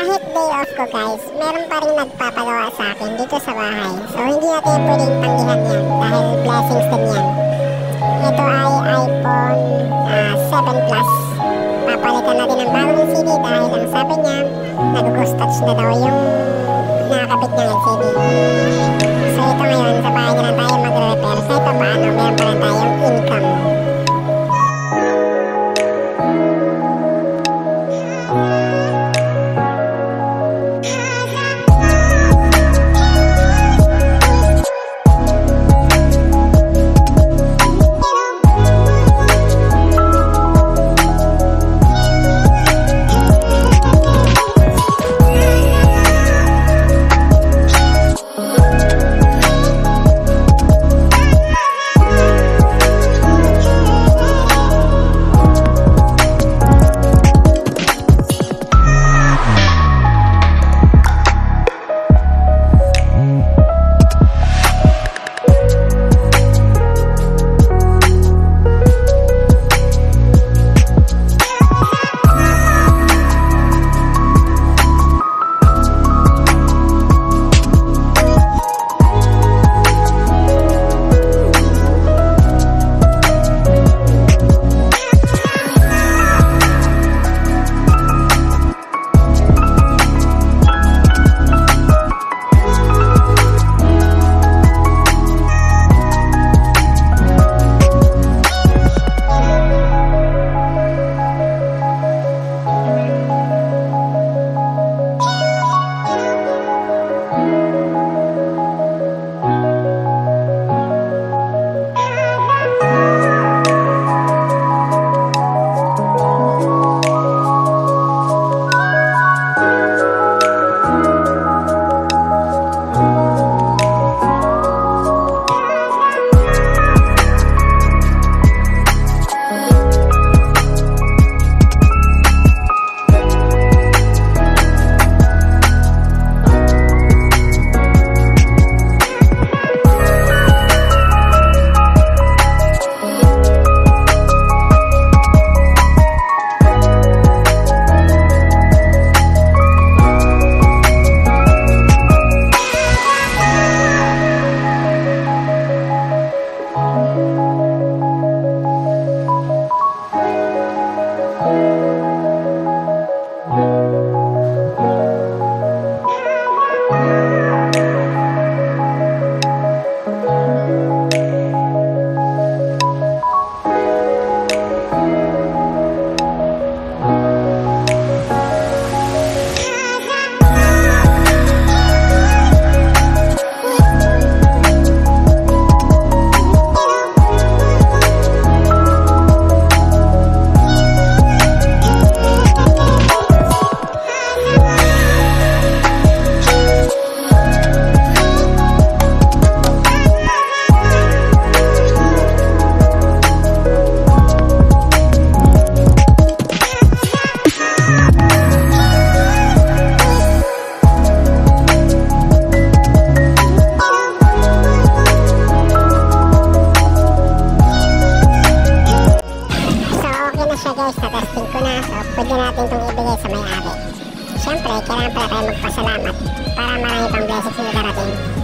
kahit day off ko guys, meron pa rin nagpapagawa sa akin dito sa bahay. So hindi natin pwedeng tanggihan yan dahil blessings din yan. Ito ay iPhone 7 Plus. Papalitan natin ng bagong LCD dahil ang sabi niya, nag-ghost touch na daw yung nakakabit niyang LCD. So ito ngayon, sa bahay na lang tayo mag-repair. Kahit pa paano, meron pa rin tayong income. Natesting ko na, so pwede natin itong ibigay sa may-ari. Siyempre, kailangan pala tayo magpasalamat para marami pang blessings na darating.